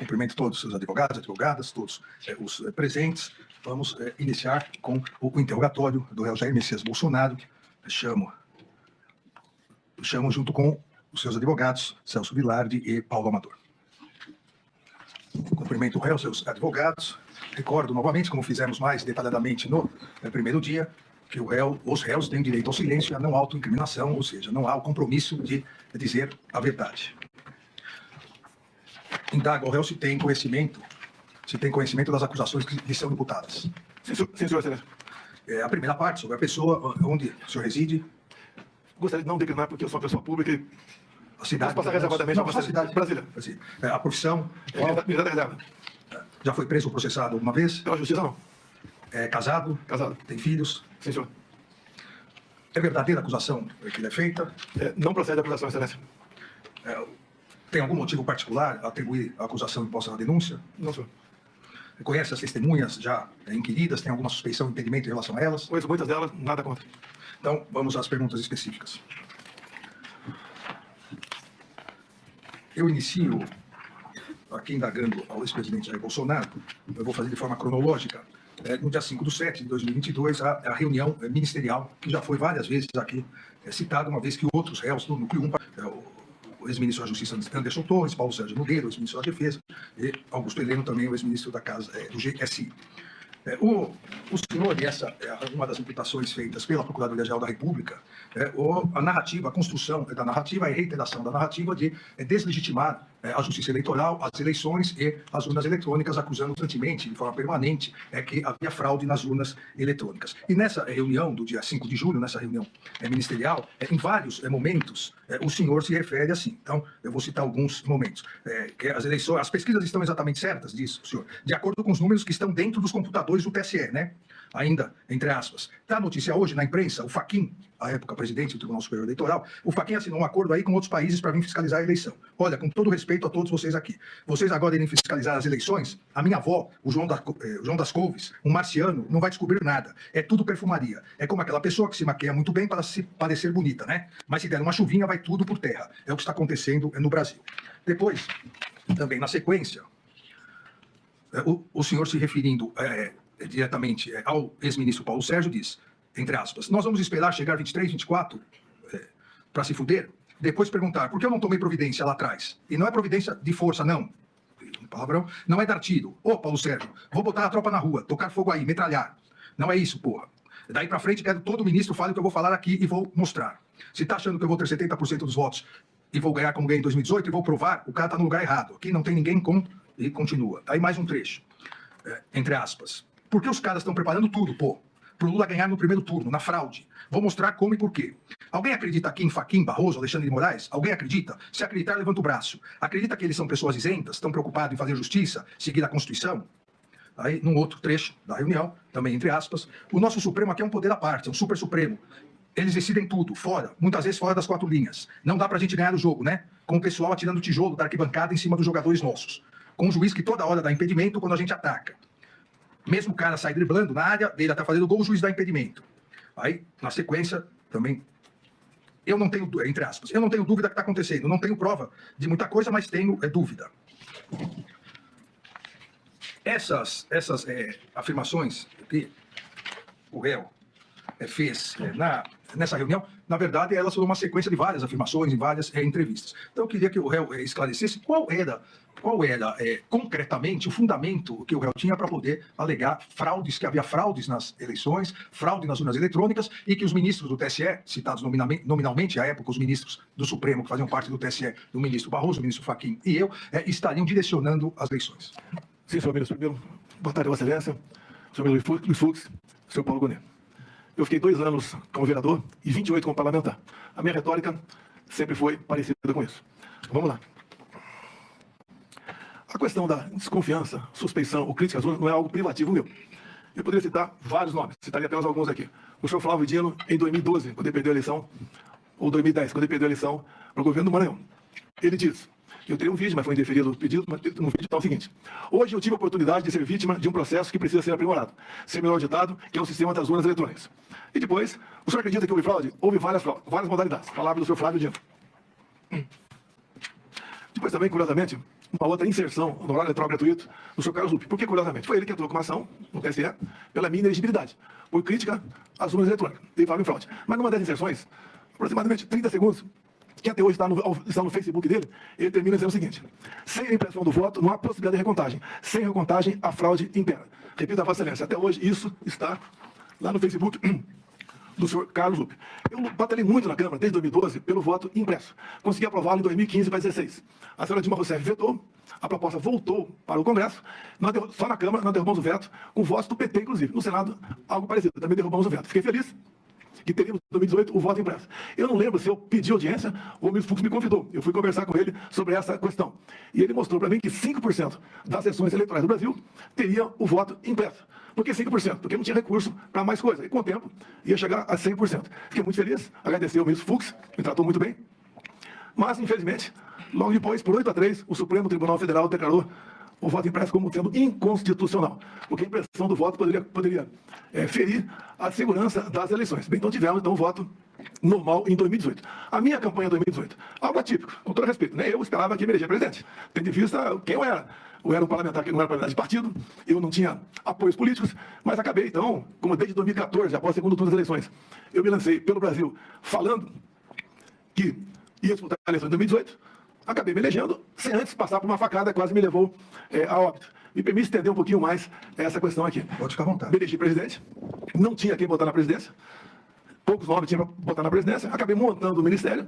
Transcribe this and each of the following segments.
Cumprimento todos os seus advogados, advogadas, todos os presentes. Vamos iniciar com o interrogatório do réu Jair Messias Bolsonaro. Chamo junto com os seus advogados, Celso Vilardi e Paulo Amador. Cumprimento o réu, seus advogados. Recordo novamente, como fizemos mais detalhadamente no primeiro dia, que os réus têm direito ao silêncio e à não autoincriminação, ou seja, não há o compromisso de dizer a verdade. Indago ao réu se tem conhecimento das acusações que lhe são imputadas. Sim, senhor excelência. A primeira parte, sobre a pessoa, onde o senhor reside. Gostaria de não declinar, porque eu sou uma pessoa pública e... A cidade. Posso passar reservadamente não, a cidade. Brasília. A profissão. Unidade da reserva. Já foi preso ou processado alguma vez? Pela justiça, não. É casado? Casado. Tem filhos? Sim, senhor. É verdadeira a acusação que lhe é feita? Não procede a acusação, excelência. Tem algum motivo particular a atribuir a acusação imposta na denúncia? Não, senhor. Conhece as testemunhas já inquiridas? Tem alguma suspeição, impedimento em relação a elas? Conheço muitas delas, nada contra. Então, vamos às perguntas específicas. Eu inicio aqui indagando ao ex-presidente Jair Bolsonaro. Eu vou fazer de forma cronológica. No dia 5/7 de 2022, a reunião ministerial, que já foi várias vezes aqui citada, uma vez que outros réus do núcleo 1, o ex-ministro da Justiça Anderson Torres, Paulo Sérgio Nogueira, o ex-ministro da Defesa, e Augusto Heleno também, o ex-ministro da Casa do GSI. O senhor, e essa é uma das imputações feitas pela Procuradoria-Geral da República, a narrativa, a construção da narrativa e a reiteração da narrativa de deslegitimar a justiça eleitoral, as eleições e as urnas eletrônicas, acusando constantemente, de forma permanente, que havia fraude nas urnas eletrônicas. E nessa reunião do dia 5 de julho, nessa reunião ministerial, em vários momentos, o senhor se refere assim. Então, eu vou citar alguns momentos. Que as eleições, as pesquisas estão exatamente certas, diz o senhor, de acordo com os números que estão dentro dos computadores do TSE, né? Ainda, entre aspas. Está a notícia hoje na imprensa, o Fachin, à época presidente do Tribunal Superior Eleitoral, o Fachin assinou um acordo aí com outros países para vir fiscalizar a eleição. Olha, com todo respeito a todos vocês aqui, vocês agora irem fiscalizar as eleições, a minha avó, o João das Couves, um marciano, não vai descobrir nada. É tudo perfumaria. É como aquela pessoa que se maquia muito bem para se parecer bonita, né? Mas se der uma chuvinha, vai tudo por terra. É o que está acontecendo no Brasil. Depois, também na sequência, o senhor se referindo diretamente ao ex-ministro Paulo Sérgio diz, entre aspas, nós vamos esperar chegar 23, 24 para se fuder, depois perguntar, por que eu não tomei providência lá atrás? E não é providência de força, não. Palavrão, não é dar tiro. Ô, Paulo Sérgio, vou botar a tropa na rua, tocar fogo aí, metralhar. Não é isso, porra. Daí para frente, quero que todo ministro fale o que eu vou falar aqui e vou mostrar. Se tá achando que eu vou ter 70% dos votos e vou ganhar como ganhei em 2018 e vou provar, o cara tá no lugar errado. Aqui não tem ninguém com... E continua. Aí mais um trecho. Entre aspas. Porque os caras estão preparando tudo, pô, pro Lula ganhar no primeiro turno, na fraude. Vou mostrar como e por quê. Alguém acredita aqui em Fachin, Barroso, Alexandre de Moraes? Alguém acredita? Se acreditar, levanta o braço. Acredita que eles são pessoas isentas, estão preocupados em fazer justiça, seguir a Constituição? Aí, num outro trecho da reunião, também entre aspas, o nosso Supremo aqui é um poder à parte, é um super Supremo. Eles decidem tudo, fora, muitas vezes fora das quatro linhas. Não dá pra gente ganhar o jogo, né? Com o pessoal atirando tijolo da arquibancada em cima dos jogadores nossos. Com um juiz que toda hora dá impedimento quando a gente ataca. Mesmo o cara sai driblando na área, dele até fazendo gol, o juiz dá impedimento. Aí, na sequência, também, eu não tenho, entre aspas, eu não tenho dúvida que está acontecendo, não tenho prova de muita coisa, mas tenho dúvida. Essas afirmações que o réu fez nessa reunião, na verdade, elas foram uma sequência de várias afirmações em várias entrevistas. Então, eu queria que o réu esclarecesse qual era concretamente o fundamento que o réu tinha para poder alegar fraudes, que havia fraudes nas eleições, fraude nas urnas eletrônicas e que os ministros do TSE, citados nominalmente à época, os ministros do Supremo que faziam parte do TSE, o ministro Barroso, o ministro Fachin e eu, estariam direcionando as eleições. Sim, senhor ministro. Primeiro, boa tarde, Vossa Excelência, senhor Luiz Fux, senhor Paulo Gonet. Eu fiquei 2 anos como vereador e 28 como parlamentar. A minha retórica sempre foi parecida com isso. Vamos lá. A questão da desconfiança, suspeição ou crítica às urnas não é algo privativo meu. Eu poderia citar vários nomes, citaria apenas alguns aqui. O senhor Flávio Dino, em 2012, quando ele perdeu a eleição, ou 2010, quando ele perdeu a eleição para o governo do Maranhão. Ele diz, eu teria um vídeo, mas foi indeferido o pedido, mas no vídeo está o seguinte. Hoje eu tive a oportunidade de ser vítima de um processo que precisa ser aprimorado, ser melhor auditado, que é o sistema das urnas eletrônicas. E depois, o senhor acredita que houve fraude? Houve várias modalidades. Palavra do senhor Flávio Dino. Depois também, curiosamente, uma outra inserção no horário eleitoral gratuito do senhor Carlos Lupe. Por que, curiosamente? Foi ele que entrou com uma ação no TSE pela minha inelegibilidade, por crítica às urnas eletrônicas, e falava em fraude. Mas numa das inserções, aproximadamente 30 segundos, que até hoje está no Facebook dele, ele termina dizendo o seguinte: sem a impressão do voto, não há possibilidade de recontagem. Sem recontagem, a fraude impera. Repito a Vossa Excelência, até hoje isso está lá no Facebook do senhor Carlos Lupe. Eu batalhei muito na Câmara, desde 2012, pelo voto impresso. Consegui aprová-lo em 2015 para 2016. A senhora Dilma Rousseff vetou, a proposta voltou para o Congresso, só na Câmara nós derrubamos o veto, com votos do PT, inclusive. No Senado, algo parecido, também derrubamos o veto. Fiquei feliz que teríamos em 2018 o voto impresso. Eu não lembro se eu pedi audiência ou o ministro Fux me convidou. Eu fui conversar com ele sobre essa questão. E ele mostrou para mim que 5% das sessões eleitorais do Brasil teriam o voto impresso. Por que 5%? Porque não tinha recurso para mais coisa. E com o tempo ia chegar a 100%. Fiquei muito feliz, agradecer ao ministro Fux, me tratou muito bem. Mas, infelizmente, logo depois, por 8-3, o Supremo Tribunal Federal declarou o voto impresso como sendo inconstitucional, porque a impressão do voto poderia ferir a segurança das eleições. Bem, então tivemos um voto normal em 2018. A minha campanha em 2018, algo atípico, com todo respeito, né? Eu esperava que me eleger presidente, tendo em vista quem eu era. Eu era um parlamentar que não era parlamentar de partido, eu não tinha apoios políticos, mas acabei, então, como desde 2014, após o segundo turno das eleições, eu me lancei pelo Brasil falando que ia disputar a eleição em 2018, acabei me elegendo, sem antes passar por uma facada, quase me levou a óbito. Me permite estender um pouquinho mais essa questão aqui. Pode ficar à vontade. Me elegi presidente, não tinha quem botar na presidência, poucos nomes tinham para botar na presidência, acabei montando o ministério,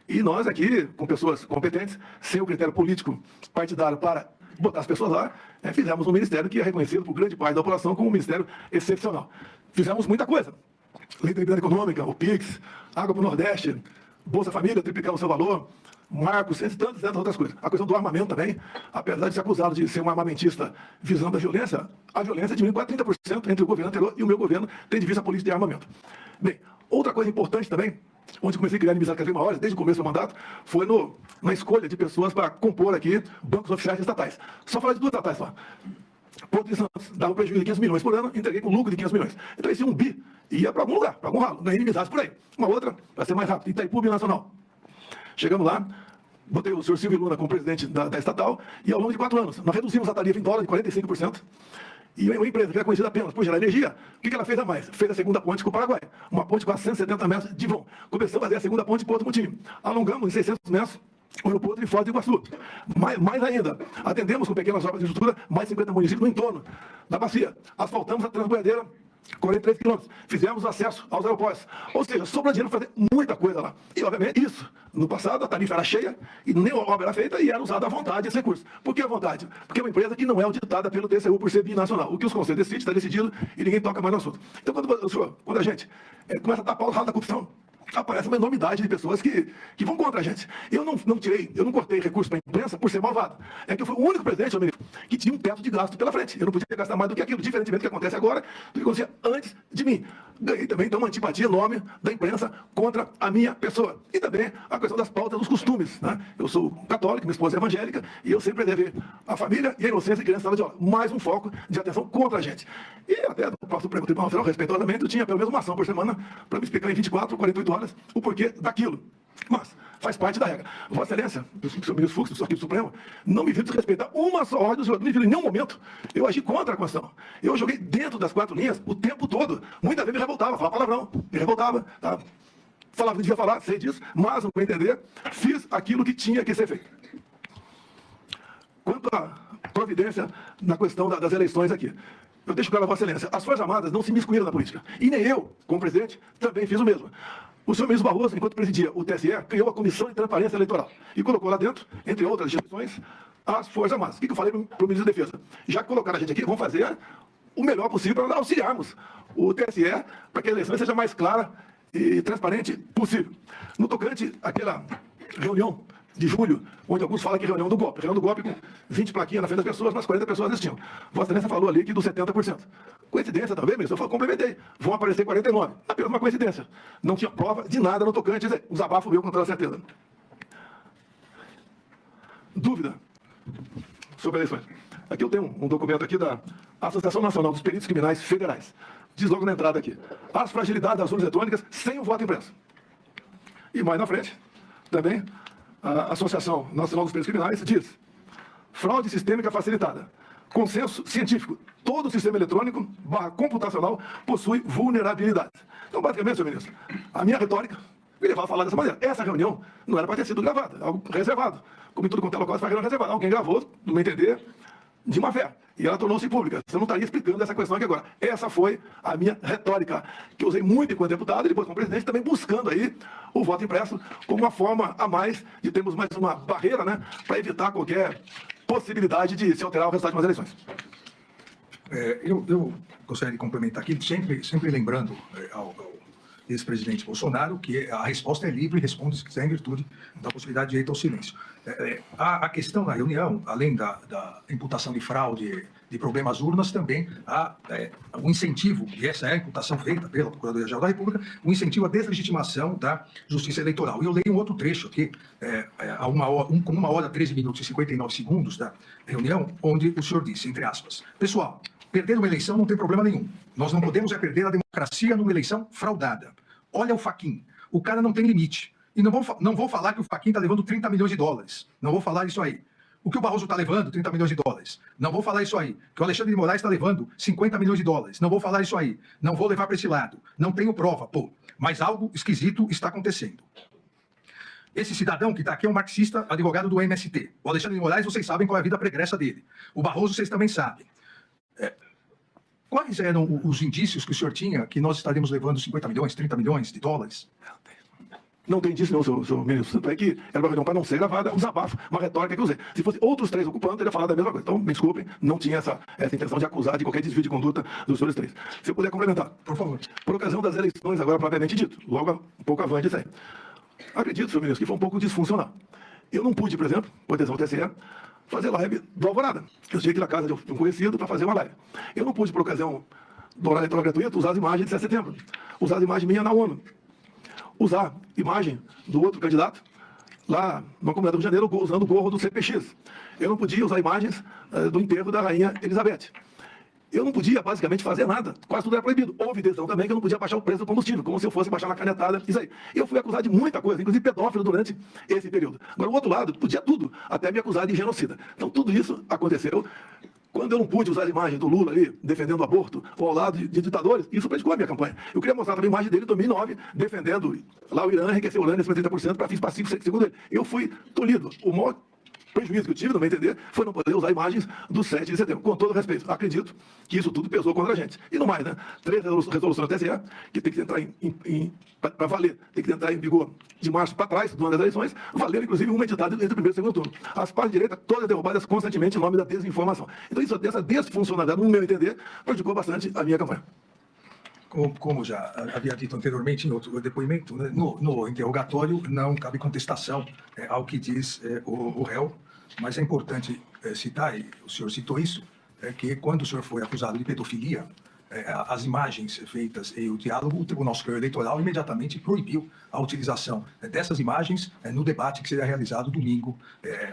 e nós aqui, com pessoas competentes, sem o critério político partidário para botar as pessoas lá, fizemos um ministério que é reconhecido por grande parte da população como um ministério excepcional. Fizemos muita coisa. Lei da Liberdade Econômica, o PIX, Água para o Nordeste, Bolsa Família, triplicando o seu valor, Marcos, entre tantas outras coisas. A questão do armamento também, apesar de ser acusado de ser um armamentista visando a violência diminuiu quase 30% entre o governo anterior e o meu governo, tendo em vista a política de armamento. Bem, outra coisa importante também, onde comecei a criar inimizade cada vez maiores, desde o começo do mandato, foi na escolha de pessoas para compor aqui bancos oficiais estatais. Só falar de duas estatais lá. Porto de Santos dava um prejuízo de 500 milhões por ano, entreguei com lucro de 500 milhões. Então esse 1 bi ia para algum lugar, para algum ralo, ganhei inimizades por aí. Uma outra, para ser mais rápido, Itaipu Binacional. Chegamos lá, botei o senhor Silvio Luna como presidente da estatal, e ao longo de 4 anos, nós reduzimos a tarifa em dólar de 45%, e uma empresa que era conhecida apenas por gerar energia, o que ela fez a mais? Fez a segunda ponte com o Paraguai, uma ponte com 170 metros de vão. Começamos a fazer a segunda ponte com outro motivo. Alongamos em 600 metros o aeroporto de Foz do Iguaçu. Mais ainda, atendemos com pequenas obras de estrutura mais 50 municípios no entorno da bacia. Asfaltamos a Transboiadeira, 43 quilômetros. Fizemos acesso aos aeroportos. Ou seja, sobrou dinheiro para fazer muita coisa lá. E, obviamente, isso. No passado, a tarifa era cheia e nem a obra era feita e era usada à vontade esse recurso. Por que à vontade? Porque é uma empresa que não é auditada pelo TCU por ser binacional. O que os conselhos decidem, está decidido e ninguém toca mais no assunto. Então, quando a gente começa a tapar o ralo da corrupção, aparece uma enormidade de pessoas que vão contra a gente. Eu não cortei recurso para a imprensa por ser malvado. É que eu fui o único presidente, meu ministro, que tinha um teto de gasto pela frente. Eu não podia gastar mais do que aquilo, diferentemente do que acontece agora, do que acontecia antes de mim. Ganhei também, então, uma antipatia enorme da imprensa contra a minha pessoa. E também a questão das pautas dos costumes. Né? Eu sou católico, minha esposa é evangélica, e eu sempre preservei a família e a inocência de criança em sala de aula. Mais um foco de atenção contra a gente. E até do próprio Supremo Tribunal Federal, respeitosamente, eu tinha pelo menos uma ação por semana para me explicar em 24 ou 48 horas o porquê daquilo. Mas faz parte da regra. Vossa Excelência, o senhor ministro Fux, do senhor arquivo Supremo, não me viu desrespeitar uma só ordem do senhor. Não me viu em nenhum momento eu agi contra a Constituição. Eu joguei dentro das 4 linhas o tempo todo. Muitas vezes me revoltava, falava palavrão, me revoltava, tá? Falava que não devia falar, sei disso, mas, não vou entender, fiz aquilo que tinha que ser feito. Quanto à providência na questão das eleições aqui, eu deixo claro a Vossa Excelência, as Forças Armadas não se miscuíram na política. E nem eu, como presidente, também fiz o mesmo. O senhor ministro Barroso, enquanto presidia o TSE, criou a Comissão de Transparência Eleitoral e colocou lá dentro, entre outras instituições, as Forças Armadas. O que eu falei para o ministro da Defesa? Já que colocaram a gente aqui, vamos fazer o melhor possível para auxiliarmos o TSE para que a eleição seja mais clara e transparente possível. No tocante àquela reunião de julho, onde alguns falam que é reunião do golpe com 20 plaquinhas na frente das pessoas, mas 40 pessoas assistiam. Vossa Excelência falou ali que dos 70%. Coincidência também, ministro? Eu complementei. Vão aparecer 49. Apenas uma coincidência. Não tinha prova de nada no tocante, um desabafo meu com toda certeza. Dúvida sobre eleições. Aqui eu tenho um documento aqui da Associação Nacional dos Peritos Criminais Federais. Diz logo na entrada aqui. As fragilidades das urnas eletrônicas sem o voto impresso. E mais na frente, também, a Associação Nacional dos Peritos Criminais diz: fraude sistêmica facilitada. Consenso científico. Todo sistema eletrônico / computacional possui vulnerabilidades. Então, basicamente, senhor ministro, a minha retórica me levava a falar dessa maneira. Essa reunião não era para ter sido gravada, é algo reservado. Como em tudo quanto é local, essa reunião reservada. Alguém gravou, no meu entender, de má fé. E ela tornou-se pública. Você não estaria explicando essa questão aqui agora. Essa foi a minha retórica, que eu usei muito enquanto deputado e depois como presidente, também buscando aí o voto impresso como uma forma a mais de termos mais uma barreira, né, para evitar qualquer possibilidade de se alterar o resultado de umas eleições. Eu gostaria de complementar aqui, sempre lembrando ao ex-presidente Bolsonaro que a resposta é livre e responde se quiser em virtude da possibilidade de direito ao silêncio. A questão da reunião, além da imputação de fraude, de problemas urnas, também há um incentivo, e essa é a imputação feita pela Procuradoria-Geral da República, um incentivo à deslegitimação da justiça eleitoral. E eu leio um outro trecho aqui, com 1 hora, 13 minutos e 59 segundos da reunião, onde o senhor disse, entre aspas, pessoal, perder uma eleição não tem problema nenhum. Nós não podemos perder a democracia numa eleição fraudada. Olha o Fachin, o cara não tem limite. E não vou falar que o Fachin está levando 30 milhões de dólares. Não vou falar isso aí. O que o Barroso está levando, 30 milhões de dólares. Não vou falar isso aí. Que o Alexandre de Moraes está levando 50 milhões de dólares. Não vou falar isso aí. Não vou levar para esse lado. Não tenho prova, pô. Mas algo esquisito está acontecendo. Esse cidadão que está aqui é um marxista, advogado do MST. O Alexandre de Moraes, vocês sabem qual é a vida pregressa dele. O Barroso, vocês também sabem. Quais eram os indícios que o senhor tinha que nós estaríamos levando 50 milhões, 30 milhões de dólares? Não tem indício, não, senhor ministro. Tanto é que era uma reunião para não ser gravada, um desabafo, uma retórica que eu usei. Se fosse outros 3 ocupantes, eu ia falar da mesma coisa. Então, me desculpem, não tinha essa intenção de acusar de qualquer desvio de conduta dos senhores 3. Se eu puder complementar. Por favor. Por ocasião das eleições, agora propriamente dito, logo um pouco avante disso aí. Acredito, senhor ministro, que foi um pouco disfuncional. Eu não pude, por exemplo, por decisão do TSE, fazer live do Alvorada. Eu cheguei aqui na casa de um conhecido para fazer uma live. Eu não pude, por ocasião do horário eleitoral gratuito, usar as imagens de 7 de setembro. Usar as imagens minhas na ONU. Usar imagem do outro candidato lá na comunidade do Rio de Janeiro, usando o gorro do CPX. Eu não podia usar imagens do enterro da rainha Elizabeth. Eu não podia, basicamente, fazer nada. Quase tudo era proibido. Houve decisão também que eu não podia baixar o preço do combustível, como se eu fosse baixar na canetada, isso aí. Eu fui acusado de muita coisa, inclusive pedófilo durante esse período. Agora, o outro lado, podia tudo, até me acusar de genocida. Então, tudo isso aconteceu. Quando eu não pude usar a imagem do Lula ali, defendendo o aborto, ou ao lado de ditadores, isso prejudicou a minha campanha. Eu queria mostrar também a imagem dele em 2009, defendendo lá o Irã, enriquecer o urânio acima de 30% para fins pacíficos, segundo ele. Eu fui tolhido. O maior prejuízo que eu tive, no meu entender, foi não poder usar imagens do 7 de setembro. Com todo respeito, acredito que isso tudo pesou contra a gente. E não mais, né? 3 resoluções da TSE, que tem que entrar para valer, tem que entrar em vigor de março para trás, do ano das eleições, valendo inclusive uma editada entre o primeiro e o segundo turno. As partes direitas, todas derrubadas constantemente em nome da desinformação. Então, isso, essa desfuncionalidade, no meu entender, prejudicou bastante a minha campanha. Como já havia dito anteriormente em outro depoimento, né, no interrogatório não cabe contestação ao que diz o réu, mas é importante citar, e o senhor citou isso, que quando o senhor foi acusado de pedofilia, as imagens feitas e o diálogo, o Tribunal Superior Eleitoral imediatamente proibiu a utilização dessas imagens no debate que seria realizado domingo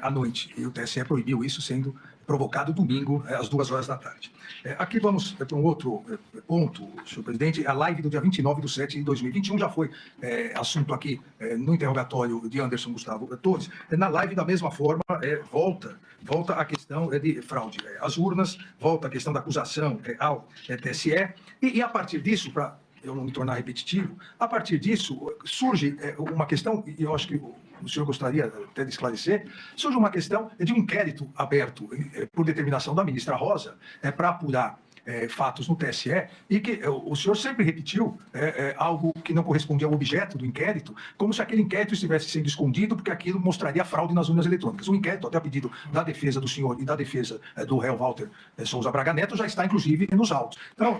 à noite. E o TSE proibiu isso, sendo provocado domingo às 2 horas da tarde. Aqui vamos para um outro ponto, senhor presidente. A live do dia 29/7/2021 já foi assunto aqui no interrogatório de Anderson Gustavo Torres. Na live, da mesma forma, volta a questão de fraude às urnas, volta a questão da acusação ao TSE, e a partir disso, para eu não me tornar repetitivo, a partir disso surge uma questão, e eu acho que o senhor gostaria até de esclarecer, surge uma questão de um inquérito aberto por determinação da ministra Rosa para apurar fatos no TSE, e que o senhor sempre repetiu algo que não correspondia ao objeto do inquérito, como se aquele inquérito estivesse sendo escondido, porque aquilo mostraria fraude nas urnas eletrônicas. O inquérito, até a pedido da defesa do senhor e da defesa do réu Walter Souza Braga Neto, já está, inclusive, nos autos. Então,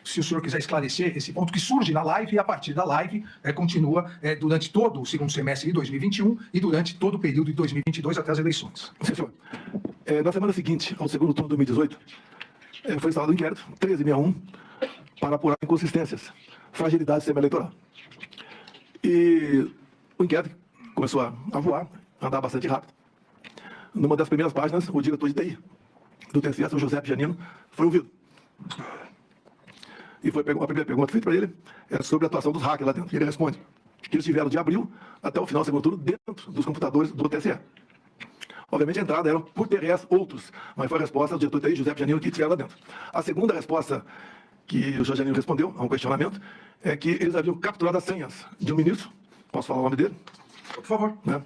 se o senhor quiser esclarecer esse ponto que surge na live, e a partir da live continua durante todo o segundo semestre de 2021 e durante todo o período de 2022 até as eleições. Sim, senhor. Na semana seguinte, ao segundo turno de 2018, foi instalado o inquérito 1361 para apurar inconsistências, fragilidade do sistema eleitoral. E o inquérito começou a voar, a andar bastante rápido. Numa das primeiras páginas, o diretor de TI do TSE, o José Janino, foi ouvido. E foi a primeira pergunta feita para ele sobre a atuação dos hackers lá dentro. E ele responde: que eles tiveram de abril até o final do segundo turno dentro dos computadores do TSE. Obviamente, a entrada eram por TRS outros, mas foi a resposta do diretor TI, José Janino, que tiveram lá dentro. A segunda resposta que o José Janino respondeu a um questionamento é que eles haviam capturado as senhas de um ministro, posso falar o nome dele? Por favor. Né?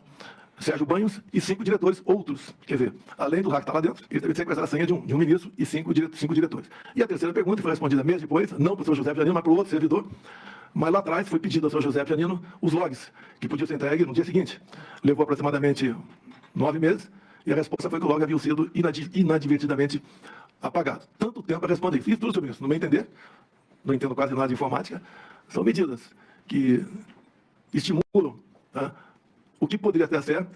Sérgio Banhos e 5 diretores outros. Quer dizer, além do hack que está lá dentro, ele teve que sequestrar a senha de um ministro e 5 diretores. E a terceira pergunta foi respondida meses depois, não para o senhor José Janino, mas para o outro servidor. Mas lá atrás foi pedido ao senhor José Janino os logs, que podiam ser entregues no dia seguinte. Levou aproximadamente 9 meses, e a resposta foi que o log havia sido inadvertidamente apagado. Tanto tempo para responder. Fiz tudo sobre isso. No meu entender, não entendo quase nada de informática, são medidas que estimulam, tá, o que poderia até ser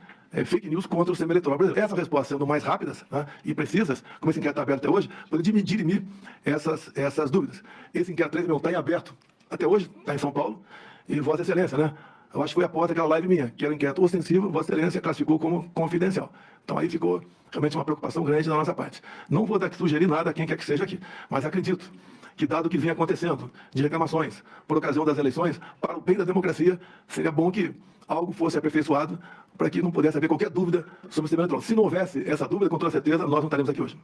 fake news contra o sistema eleitoral. Por exemplo, essas respostas sendo mais rápidas, tá, e precisas, como esse inquérito está aberto até hoje, poderia dirimir essas dúvidas. Esse inquérito 3 está em aberto até hoje, está em São Paulo, e Vossa Excelência, né? Eu acho que foi após aquela live minha, que era um inquérito ostensivo, Vossa Excelência classificou como confidencial. Então aí ficou realmente uma preocupação grande da nossa parte. Não vou sugerir nada a quem quer que seja aqui, mas acredito que, dado o que vem acontecendo de reclamações por ocasião das eleições, para o bem da democracia, seria bom que algo fosse aperfeiçoado para que não pudesse haver qualquer dúvida sobre o sistema eleitoral. Se não houvesse essa dúvida, com toda certeza, nós não estaremos aqui hoje.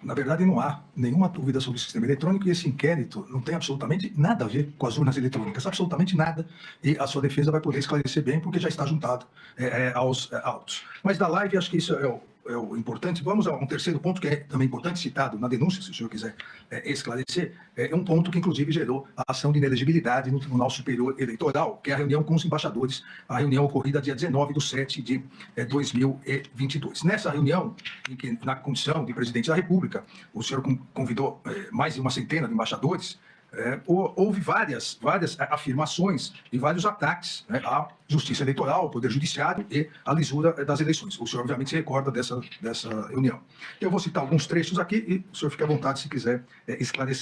Na verdade, não há nenhuma dúvida sobre o sistema eletrônico e esse inquérito não tem absolutamente nada a ver com as urnas eletrônicas, absolutamente nada. E a sua defesa vai poder esclarecer bem, porque já está juntado aos autos. Mas da live, acho que isso é o importante. Vamos a um terceiro ponto, que é também importante, citado na denúncia, se o senhor quiser esclarecer. É um ponto que, inclusive, gerou a ação de inelegibilidade no Tribunal Superior Eleitoral, que é a reunião com os embaixadores, a reunião ocorrida dia 19/7/2022. Nessa reunião, em que, na condição de presidente da República, o senhor convidou mais de uma centena de embaixadores. Houve várias afirmações e vários ataques, né, à justiça eleitoral, ao poder judiciário e à lisura das eleições. O senhor, obviamente, se recorda dessa reunião. Eu vou citar alguns trechos aqui e o senhor fica à vontade se quiser esclarecer.